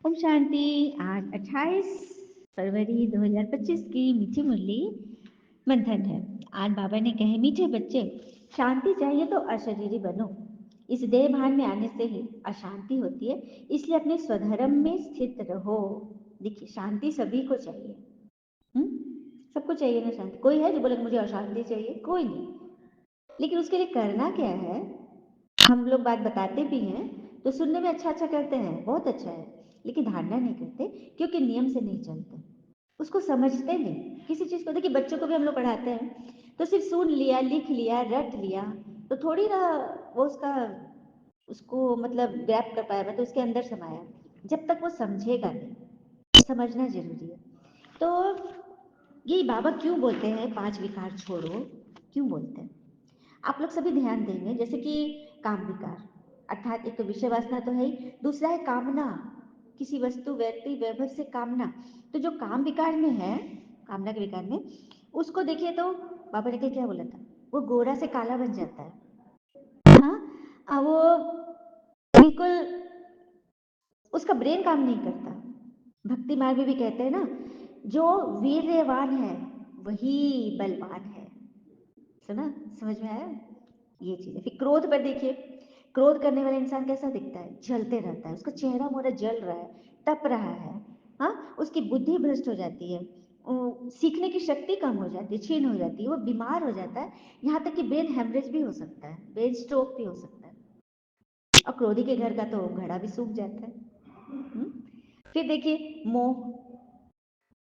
ओम शांति। आज 28 फरवरी 2025 की मीठी मुरली मंथन है। आज बाबा ने कहे, मीठे बच्चे, शांति चाहिए तो अशरीरी बनो। इस देह भान में आने से ही अशांति होती है, इसलिए अपने स्वधर्म में स्थित रहो। देखिए, शांति सभी को चाहिए। सबको चाहिए ना शांति। कोई है जो बोले मुझे अशांति चाहिए? कोई नहीं। लेकिन उसके लिए करना क्या है? हम लोग बात बताते भी हैं तो सुनने में अच्छा अच्छा करते हैं, बहुत अच्छा है, लेकिन धारणा नहीं करते क्योंकि नियम से नहीं चलते, उसको समझते नहीं। किसी चीज़ को देखिए, बच्चों को भी हम लोग पढ़ाते हैं तो सिर्फ सुन लिया, लिख लिया, रट लिया तो थोड़ी ना वो उसको मतलब ग्रैप कर पाएगा, तो उसके अंदर समाया जब तक वो समझेगा नहीं। समझना जरूरी है। तो ये बाबा क्यों बोलते हैं 5 विकार छोड़ो? क्यों बोलते हैं? आप लोग सभी ध्यान देंगे, जैसे कि काम विकार, अर्थात एक तो विषय वासना तो है ही, दूसरा है कामना, किसी वस्तु, व्यक्ति, वैभव से कामना। तो जो काम विकार में है, कामना के विकार में, उसको देखिए तो बाबा ने क्या बोला था, वो गोरा से काला बन जाता है। हाँ, वो बिल्कुल उसका ब्रेन काम नहीं करता। भक्ति मार्ग में भी कहते हैं ना, जो वीर्यवान है वही बलवान है। सुना? समझ में आया? ये चीज़ है। फिर क्रोध पर देखिए, क्रोध करने वाला इंसान कैसा दिखता है? जलते रहता है, उसका चेहरा मोहरा जल रहा है, तप रहा है। हाँ, उसकी बुद्धि भ्रष्ट हो जाती है, सीखने की शक्ति कम हो जाती है, क्षीण हो जाती है, वो बीमार हो जाता है, यहाँ तक कि ब्रेन हेमरेज भी हो सकता है, ब्रेन स्ट्रोक भी हो सकता है। और क्रोधी के घर का तो घड़ा भी सूख जाता है। फिर देखिए, मोह,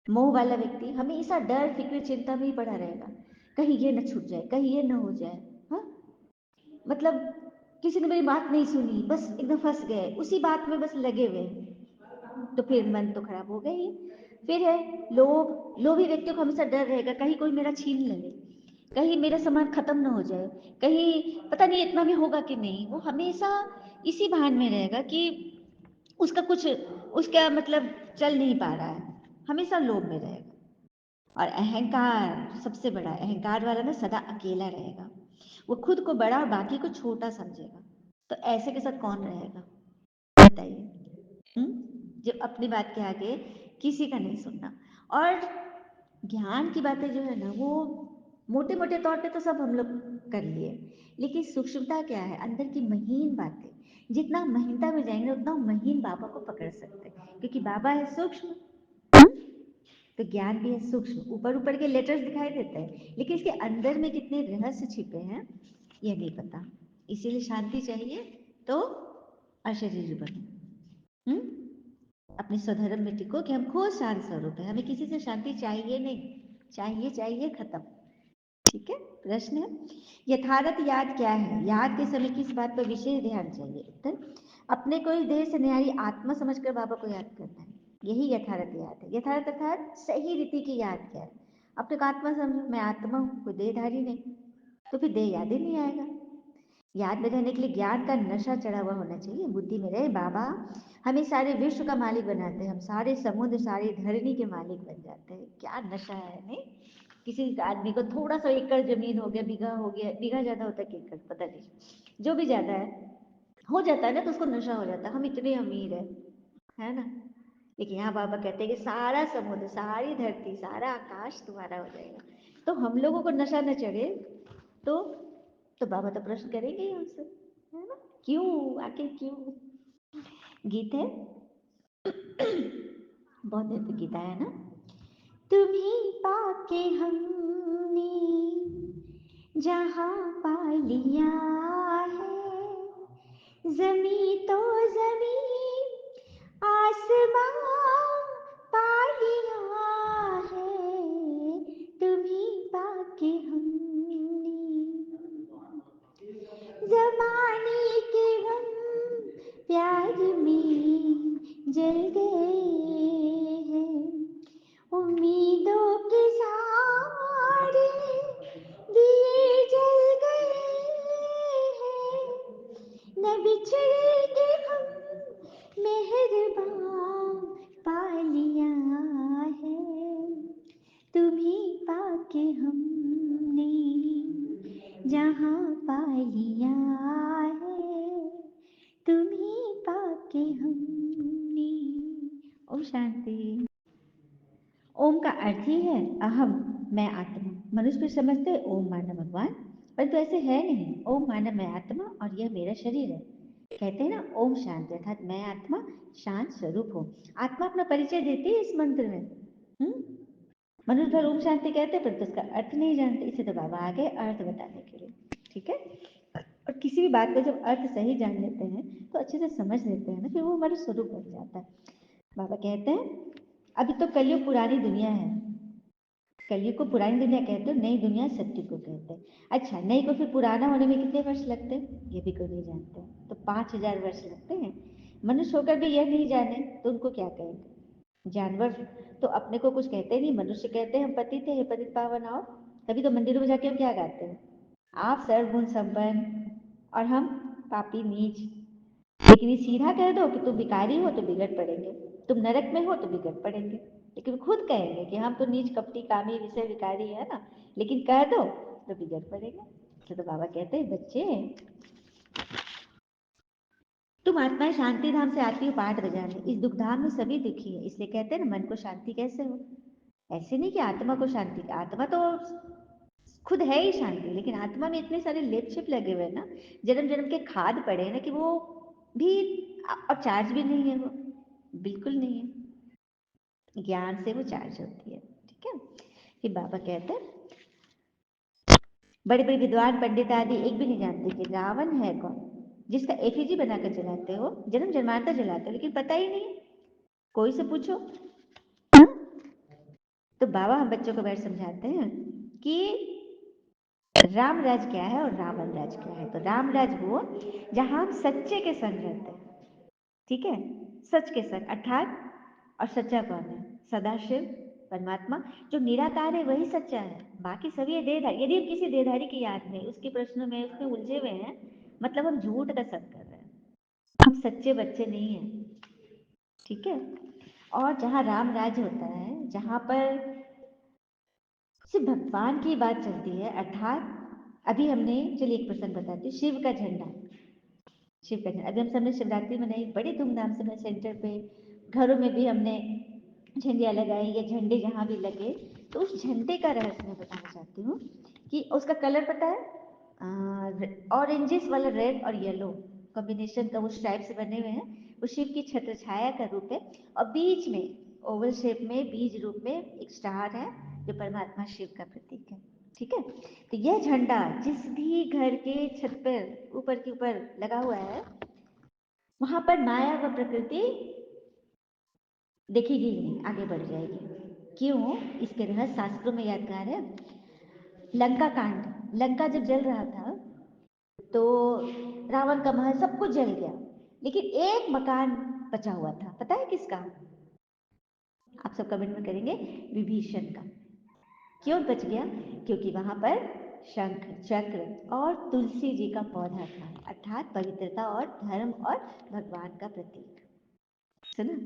मोह वाला व्यक्ति हमेशा डर, फिक्र, चिंता में ही पड़ा रहेगा, कहीं ये न छूट जाए, कहीं ये न हो जाए। हाँ, मतलब किसी ने मेरी बात नहीं सुनी, बस एकदम फंस गए उसी बात में, बस लगे हुए हैं, तो फिर मन तो खराब हो गई। फिर है लोभ, लोभी व्यक्तियों को हमेशा डर रहेगा, कहीं कोई मेरा छीन न ले, कहीं मेरा सामान खत्म ना हो जाए, कहीं पता नहीं इतना में होगा कि नहीं। वो हमेशा इसी भान में रहेगा कि उसका कुछ, उसका मतलब चल नहीं पा रहा है, हमेशा लोभ में रहेगा। और अहंकार, सबसे बड़ा अहंकार वाला ना सदा अकेला रहेगा, वो खुद को बड़ा और बाकी को छोटा समझेगा। तो ऐसे के साथ कौन रहेगा बताइए? जब अपनी बात के आगे किसी का नहीं सुनना। और ज्ञान की बातें जो है ना, वो मोटे मोटे तौर पे तो सब हम लोग कर लिए, लेकिन सूक्ष्मता क्या है, अंदर की महीन बातें, जितना महीनता में जाएंगे उतना महीन बाबा को पकड़ सकते हैं, क्योंकि बाबा है सूक्ष्म। तो ज्ञान भी है सूक्ष्म, ऊपर ऊपर के लेटर्स दिखाई देते हैं, लेकिन इसके अंदर में कितने रहस्य छिपे हैं ये नहीं पता। इसीलिए शांति चाहिए तो अशरीरी बनो। अपने स्वधर्म में टिको कि हम खुद शांत स्वरूप है, हमें किसी से शांति चाहिए नहीं, चाहिए चाहिए खत्म। ठीक है? प्रश्न है, यथार्थ याद क्या है? याद के समय किस बात पर विशेष ध्यान चाहिए? उत्तर, अपने को इस देह से न्यारी आत्मा समझकर बाबा को याद करना है, यही यथार्थ याद है। यथार्थ अर्थात सही रीति की याद क्या है? अपने को आत्मा समझो, मैं आत्मा हूँ, कोई देहधारी नहीं, तो फिर देह याद ही नहीं आएगा। याद में रहने के लिए ज्ञान का नशा चढ़ा हुआ होना चाहिए, बुद्धि में रहे। बाबा हमें सारे विश्व का मालिक बनाते हैं, हम सारे समुद्र, सारी धरनी के मालिक बन जाते हैं। क्या नशा है नहीं? किसी आदमी को थोड़ा सा एकड़ जमीन हो गया, बीघा हो गया, बीघा ज्यादा होता है कि एकड़ पता नहीं, जो भी ज्यादा है हो जाता है ना, तो उसको नशा हो जाता है, हम इतने अमीर है ना। लेकिन यहाँ बाबा कहते हैं कि सारा समुद्र, सारी धरती, सारा आकाश तुम्हारा हो जाएगा। तो हम लोगों को नशा न चढ़े तो तो बाबा तो प्रश्न करेंगे ही हमसे, है ना? क्यों, आखिर क्यों? गीत है, बहुत देर तक गीत आया ना। तुम्ही पाके हमने जहाँ पा लिया है, जमी तो जमी, आसमां पा लिया है, तुम्ही पाके हमने। जमाने के हम प्यार में जल गए हैं, उम्मीदों के सारे दिए जल गए हैं, न बिछड़ के हम मेहरबान पा लिया है, तुम्हें पाके हमने जहाँ पा लिया है, तुम्हें पाके हमने। ओम शांति। ओम का अर्थ ही है अहम, मैं आत्मा। मनुष्य भी समझते हैं ओम माना भगवान, परंतु ऐसे है नहीं। ओम माना मैं आत्मा और यह मेरा शरीर है। कहते हैं ना ओम शांति, अर्थात मैं आत्मा शांत स्वरूप हूँ। आत्मा अपना परिचय देती है इस मंत्र में। मनुष्य भर ओम शांति कहते हैं परंतु उसका अर्थ नहीं जानते, इसे तो बाबा आ गए अर्थ बताने के लिए। ठीक है, और किसी भी बात का जब अर्थ सही जान लेते हैं तो अच्छे से समझ लेते हैं ना, फिर वो हमारा स्वरूप बन जाता है। बाबा कहते हैं अभी तो कलयुग पुरानी दुनिया है। कलयुग को पुरानी दुनिया कहते हो, नई दुनिया सत्य को कहते हैं। अच्छा, नई को फिर पुराना होने में कितने वर्ष लगते हैं ये भी कोई नहीं जानते, तो 5000 वर्ष लगते हैं। मनुष्य होकर भी यह नहीं जाने तो उनको क्या कहेंगे। जानवर तो अपने को कुछ कहते नहीं, मनुष्य कहते हैं हम पतित थे, हे पतित पावन आओ। तभी तो मंदिरों में जाके हम क्या गाते हैं, आप सर्वगुण संपन्न और हम पापी नीच। लेकिन ये सीधा कह दो कि तुम भिखारी हो तो बिगड़ पड़ेंगे, तुम नरक में हो तो बिगड़ पड़ेंगे। लेकिन खुद कहेंगे कि हम तो नीच कपटी कामी विषय विकारी है ना, लेकिन कह दो तो बिगड़ पड़ेंगे। तो बाबा कहते हैं बच्चे, तुम आत्माएं शांति धाम से आती हो पाठ बजाने, इस दुख धाम में सभी दुखी है। इसलिए कहते हैं ना मन को शांति कैसे हो। ऐसे नहीं कि आत्मा को शांति, आत्मा तो खुद है ही शांति, लेकिन आत्मा में इतने सारे लेप छिप लगे हुए हैं ना, जन्म जन्म के खाद पड़े हैं ना, कि वो भी और चार्ज भी नहीं है, वो बिल्कुल नहीं है, ज्ञान से वो चार्ज होती है। ठीक है, फिर बाबा कहते हैं बड़े बड़े विद्वान पंडित आदि एक भी नहीं जानते कि रावण है कौन, जिसका एफिजी बनाकर जलाते हो, जन्म जन्मांतर जलाते हो, लेकिन पता ही नहीं। कोई से पूछो। हाँ? तो बाबा हम बच्चों को बैठ समझाते हैं कि राम राज क्या है और रावण राज क्या है। तो राम राज वो जहां हम सच्चे के संग रहते हैं। ठीक है, सच के संग, अर्थात और सच्चा कौन है, सदाशिव परमात्मा जो निराकार है वही सच्चा है। बाकी सभी ये देहधारी, यदि हम किसी देहधारी की याद में, उसके प्रश्नों में, उसमें उलझे हुए हैं, मतलब हम झूठ का संग कर रहे हैं, हम सच्चे बच्चे नहीं हैं। ठीक है, और जहाँ राम राज होता है, जहाँ पर सिर्फ भगवान की बात चलती है, अर्थात अभी हमने, चलिए एक प्रसंग बताती हूँ, शिव का झंडा। शिव का झंडा अभी हम सबने शिवरात्रि मनाई बड़े धूमधाम से, मैं सेंटर पे घरों में भी हमने झंडियाँ लगाई, या झंडे जहाँ भी लगे। तो उस झंडे का रहस्य मैं बताना चाहती हूँ कि उसका कलर पता है, ऑरेंजिस वाला रेड और येलो कॉम्बिनेशन का वो स्ट्राइप से बने हुए हैं। वो शिव की छत्र छाया का रूप है, और बीच में ओवल शेप में बीज रूप में एक स्टार है जो परमात्मा शिव का प्रतीक है। ठीक है, तो यह झंडा जिस भी घर के छत पर ऊपर के ऊपर लगा हुआ है, वहां पर माया व प्रकृति देखेगी ही नहीं, आगे बढ़ जाएगी। क्यों, इसके रहस्य शास्त्रों में यादगार है। लंका कांड, लंका जब जल रहा था तो रावण का महल सब कुछ जल गया, लेकिन एक मकान बचा हुआ था, पता है किसका? आप सब कमेंट में करेंगे, विभीषण का। क्यों बच गया? क्योंकि वहां पर शंख चक्र और तुलसी जी का पौधा था, अर्थात पवित्रता और धर्म और भगवान का प्रतीक। सुना?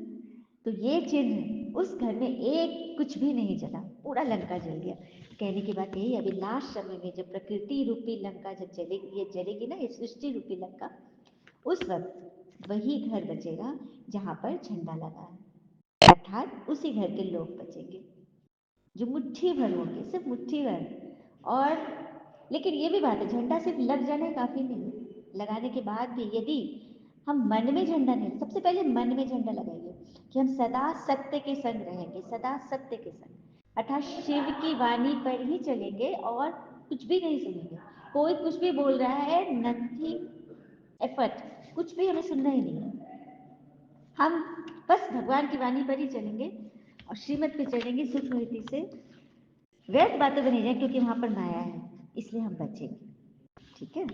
तो ये चिन्ह, उस घर में एक कुछ भी नहीं जला, पूरा लंका जल गया। कहने की बात यही, अभी लास्ट समय में जब प्रकृति रूपी लंका जब जलेगी, ये जलेगी ना, ये सृष्टि रूपी लंका, उस वक्त वही घर बचेगा जहां पर झंडा लगा है, अर्थात उसी घर के लोग बचेंगे जो मुट्ठी भर होंगे, सिर्फ मुट्ठी भर। और लेकिन ये भी बात है, झंडा सिर्फ लग जाना काफी नहीं, लगाने के बाद भी यदि हम मन में झंडा नहीं, सबसे पहले मन में झंडा लगाइए कि हम सदा सत्य के संग रहेंगे, सदा सत्य के संग, अर्थात शिव की वाणी पर ही चलेंगे और कुछ भी नहीं सुनेंगे। कोई कुछ भी बोल रहा है, नथिंग एफर्ट, कुछ भी हमें सुनना ही नहीं है। हम बस भगवान की वाणी पर ही चलेंगे और श्रीमत पे चलेंगे सूक्ष्म रीति से। व्यर्थ बातें बनी जाए क्योंकि वहां पर माया है, इसलिए हम बचेंगे। ठीक है,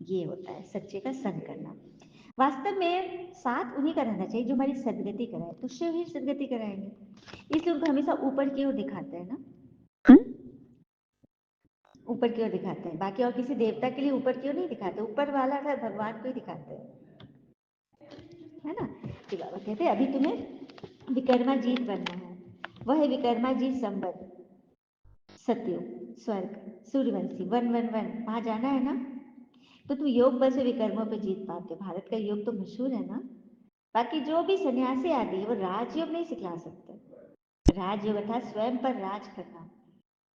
ये होता है सच्चे का संग करना। वास्तव में साथ उन्हीं का रहना चाहिए जो हमारी सदगति कराए, तो शिव ही सदगति कराएंगे, इसलिए उनको हमेशा ऊपर की ओर दिखाते हैं ना। ऊपर की ओर दिखाते हैं, बाकी और किसी देवता के लिए ऊपर की ओर नहीं दिखाते, ऊपर वाला था भगवान को ही दिखाते हैं, है ना। कि बाबा कहते हैं अभी तुम्हें विकर्माजीत बनना है, वह है विकर्माजीत संबत, सत्ययुग, स्वर्ग, सूर्यवंशी, वन वन वन, वहां जाना है ना। तो तुम योग बल से विकर्मों पे जीत पाते हो। भारत का योग तो मशहूर है ना, बाकी जो भी सन्यासी आदि है वो राजयोग नहीं सिखला सकते। राजयोग अर्थात स्वयं पर राज करना,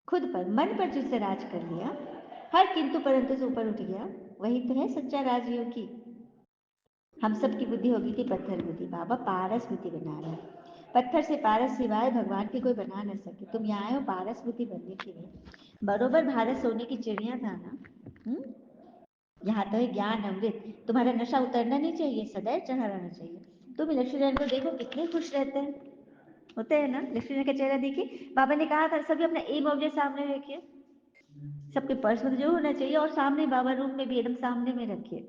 खुद पर मन पर जिससे राज कर लिया, हर किंतु परंतु से ऊपर उठ गया, वही तो है सच्चा राजयोगी। हम सब की बुद्धि होगी थी पत्थर बुद्धि, बाबा पारस बुद्धि बना रहे हैं। पत्थर से पारस सिवाय भगवान की कोई बना न सके। तुम यहाँ आए हो पारस बुद्धि बनने के लिए। बरोबर भारत सोने की चिड़िया था ना। यहाँ तो है ज्ञान अमृत। तुम्हारा नशा उतरना नहीं चाहिए, सदैव चढ़ा रहना चाहिए। तुम लक्ष्मी नारायण को देखो कितने खुश रहते हैं, होते हैं ना। लक्ष्मी नारायण का चेहरा देखिए, बाबा ने कहा था सभी अपना एम ऑब्जेक्ट सामने रखिए, सबके पर्स में जो होना चाहिए, और सामने बाबा रूम में भी एकदम सामने में रखिए,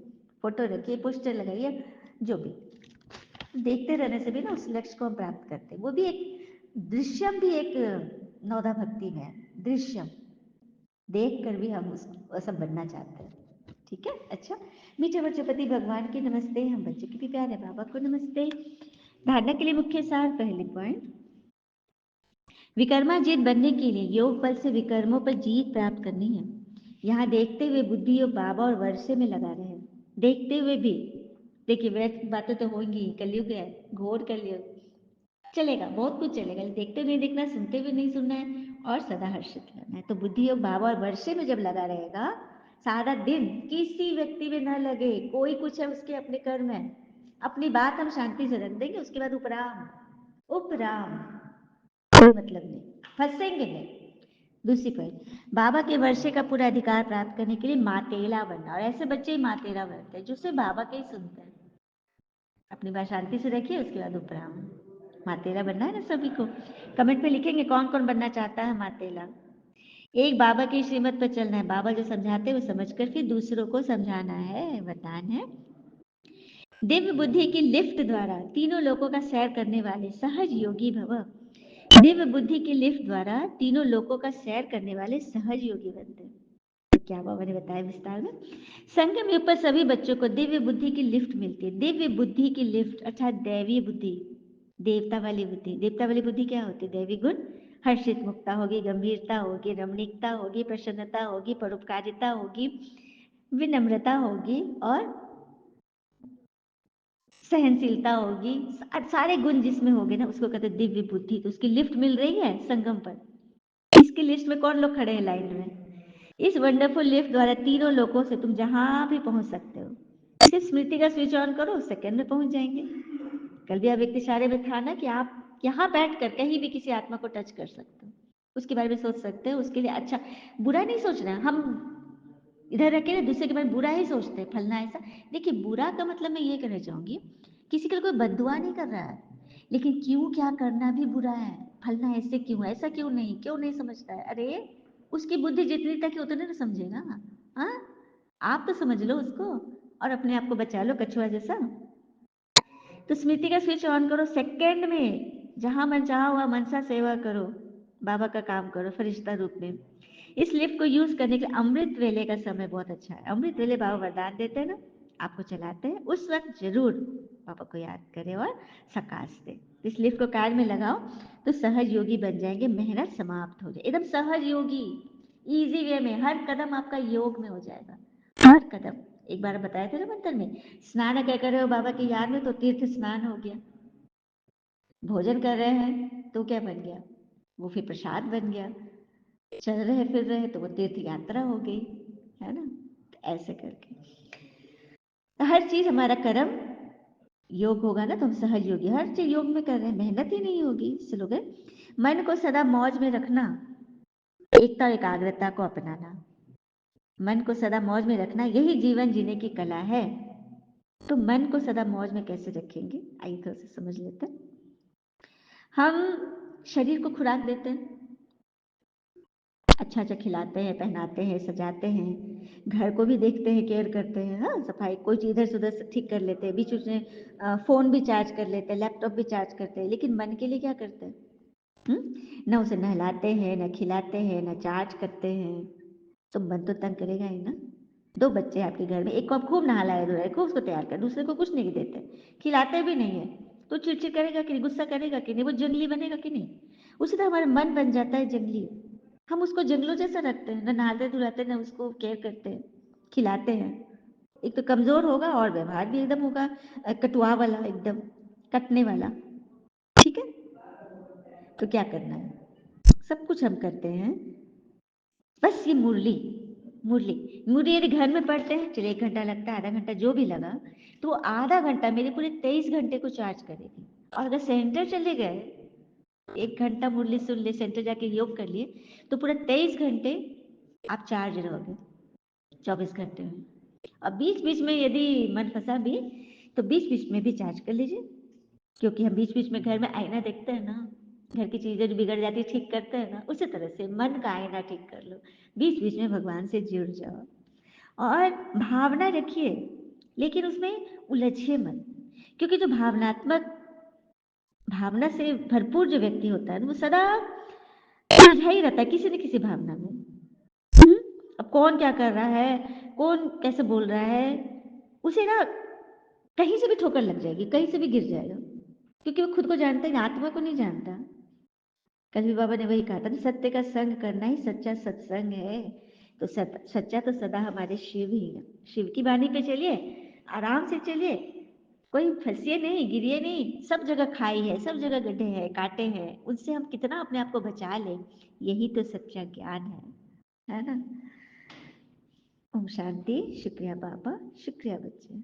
फोटो रखिए, पोस्टर लगाइए, जो भी। देखते रहने से भी ना उस लक्ष्य को हम प्राप्त करते हैं। वो भी एक दृश्यम भी एक नौदा भक्ति में है, दृश्यम देख कर भी हम उस सब बनना चाहते हैं। ठीक है, अच्छा। मीठे बच्चोपति भगवान की नमस्ते, हम बच्चे के भी प्यारे बाबा को नमस्ते। धारणा के लिए मुख्य सार, पहले पॉइंट, विकर्माजीत बनने के लिए योग बल से विकर्मों पर जीत प्राप्त करनी है। यहाँ देखते हुए बुद्धि योग बाबा और वर्षे में लगा रहे हैं, देखते हुए भी। देखिए व्यर्थ बातें तो होंगी, कलयुग है, घोर कलयुग, चलेगा, बहुत कुछ चलेगा, देखते हुए नहीं देखना, सुनते हुए नहीं सुनना है, और सदा हर्षित रहना है। तो बुद्धि योग बाबा और वर्षे में जब लगा रहेगा, सारा दिन किसी व्यक्ति में न लगे, कोई कुछ है उसके अपने कर्म है, अपनी बात हम शांति से रख देंगे, उसके बाद उपराम, उपराम कोई मतलब नहीं, फंसेंगे नहीं। दूसरी पॉइंट, बाबा के वर्षे का पूरा अधिकार प्राप्त करने के लिए मातेला बनना, और ऐसे बच्चे ही मातेला बनते हैं जो सिर्फ बाबा के ही सुनते हैं। अपनी बात शांति से रखिए, उसके बाद उपराम। मातेला बनना है ना सभी को। कमेंट में लिखेंगे कौन कौन बनना चाहता है मातेला। एक, बाबा की श्रीमत पर चलना है, बाबा जो समझाते हैं वो समझकर फिर दूसरों को समझाना है, वरदान है। दिव्य बुद्धि की लिफ्ट द्वारा तीनों लोकों का सैर करने वाले सहज योगी भव। दिव्य बुद्धि की लिफ्ट द्वारा तीनों लोकों का सैर करने वाले सहज योगी बनते हैं। तो क्या बाबा ने बताया विस्तार में। संगम युग पर सभी बच्चों को दिव्य बुद्धि की लिफ्ट मिलती है। दिव्य बुद्धि की लिफ्ट अर्थात दैवीय बुद्धि, देवता वाली बुद्धि। देवता वाली बुद्धि क्या होती है? दैवी गुण, हर्षित मुक्ता होगी, गंभीरता होगी, रमणीकता होगी, प्रसन्नता होगी, परोपकारिता होगी, विनम्रता होगी, और सहनशीलता होगी। सारे गुण जिसमें होंगे ना उसको कहते हैं दिव्य बुद्धि। तो उसकी लिफ्ट मिल रही है संगम पर। इसकी लिस्ट में कौन लोग खड़े हैं लाइन में? इस वंडरफुल लिफ्ट द्वारा तीनों लोगों से तुम जहां भी पहुंच सकते हो। सिर्फ स्मृति का स्विच ऑन करो, सेकंड में पहुंच जाएंगे। कल भी आप एक इशारे में था ना कि आप यहाँ बैठकर कहीं भी किसी आत्मा को टच कर सकते हो, उसके बारे में सोच सकते हो, उसके लिए अच्छा बुरा नहीं सोचना। हम इधर रह के दूसरे के बारे में बुरा ही सोचते हैं, फलना ऐसा। देखिए बुरा का मतलब मैं ये कहना चाहूंगी, किसी के लिए कोई बददुआ नहीं कर रहा है, लेकिन क्यों क्या करना भी बुरा है, फलना ऐसे क्यों, ऐसा क्यों नहीं समझता है। अरे उसकी बुद्धि जितनी तक है उतने ना समझेगा। हाँ, आप तो समझ लो उसको और अपने आप को बचा लो कछुआ जैसा। तो स्मृति का स्विच ऑन करो, सेकंड में जहां मन चाहा हुआ मनसा सेवा करो, बाबा का काम करो फरिश्ता रूप में। इस लिफ्ट को यूज करने के लिए अमृत वेले का समय बहुत अच्छा है। अमृत वेले बाबा वरदान देते हैं ना, आपको चलाते हैं, उस वक्त जरूर बाबा को याद करें और सकाश दें। इस लिफ्ट को कार्य में लगाओ तो सहज योगी बन जाएंगे, मेहनत समाप्त हो जाए, एकदम सहज योगी, इजी वे में। हर कदम आपका योग में हो जाएगा, हर कदम। एक बार बताए थे ना मंत्र में, स्नान क्या कर रहे हो बाबा की याद में, तो तीर्थ स्नान हो गया। भोजन कर रहे हैं तो क्या बन गया? वो फिर प्रसाद बन गया। चल रहे फिर रहे तो वो तीर्थ यात्रा हो गई, है ना। तो ऐसे करके तो हर चीज हमारा कर्म योग होगा ना, तो हम सहज योगी, हर चीज योग में कर रहे हैं, मेहनत ही नहीं होगी। स्लोगन, मन को सदा मौज में रखना, एकता और एकाग्रता को अपनाना। मन को सदा मौज में रखना यही जीवन जीने की कला है। तो मन को सदा मौज में कैसे रखेंगे, आइए थोड़ा सा समझ लेते हैं। हम शरीर को खुराक देते हैं, अच्छा अच्छा खिलाते हैं, पहनाते हैं, सजाते हैं, घर को भी देखते हैं, केयर करते हैं, हाँ सफाई, कोई चीज इधर से उधर ठीक कर लेते हैं, बीच में फोन भी चार्ज कर लेते हैं, लैपटॉप भी चार्ज करते हैं, लेकिन मन के लिए क्या करते हैं? न उसे नहलाते हैं, न खिलाते हैं, न चार्ज करते हैं, तो मन तो तंग करेगा ही ना। दो बच्चे आपके घर में, एक को आप खूब नहलाए धुलाए, खूब उसको तैयार कर, दूसरे को कुछ नहीं देते, खिलाते भी नहीं है, तो चिड़चिड़ करेगा कि नहीं, गुस्सा करेगा कि नहीं, वो जंगली बनेगा कि नहीं। उसी तरह हमारा मन बन जाता है जंगली। हम उसको जंगलों जैसा रखते हैं, ना नहाते धुलाते, ना उसको केयर करते हैं, खिलाते हैं, एक तो कमजोर होगा और व्यवहार भी एकदम होगा कटुआ वाला, एकदम कटने वाला। ठीक है, तो क्या करना है, सब कुछ हम करते हैं, बस ये मुरली, मुरली मुरली यदि घर में पढ़ते हैं, चलिए 1 घंटा लगता है, आधा घंटा जो भी लगा, तो आधा घंटा मेरे पूरे 23 घंटे को चार्ज करेगी। और अगर सेंटर चले गए, 1 घंटा मुरली सुन ले, सेंटर जाके योग कर लिए, तो पूरा 23 घंटे आप चार्ज रहोगे, 24 घंटे में। अब बीच बीच में यदि मन फंसा भी, तो बीच बीच में भी चार्ज कर लीजिए, क्योंकि हम बीच बीच में घर में आईना देखते हैं ना, घर की चीजें जो बिगड़ जाती है ठीक करते हैं ना, उसी तरह से मन का आईना ठीक कर लो, बीच बीच में भगवान से जुड़ जाओ और भावना रखिए, लेकिन उसमें उलझिए मत, क्योंकि जो भावना से भरपूर जो व्यक्ति होता है ना, वो सदा उलझा ही रहता है किसी न किसी भावना में। हम्म? अब कौन क्या कर रहा है, कौन कैसे बोल रहा है, उसे ना कहीं से भी ठोकर लग जाएगी, कहीं से भी गिर जाएगा, क्योंकि वो खुद को जानता है, आत्मा को नहीं जानता। कबीर बाबा ने वही कहा था ना, सत्य का संग करना ही सच्चा सत्संग है। तो सच्चा तो सदा हमारे शिव ही है। शिव की वाणी पे चलिए, आराम से चलिए, कोई फंसिए नहीं, गिरिए नहीं, सब जगह खाई है, सब जगह गड्ढे हैं, कांटे हैं, उनसे हम कितना अपने आप को बचा लें, यही तो सच्चा ज्ञान है ना। ओम शांति। शुक्रिया बाबा, शुक्रिया बच्चे।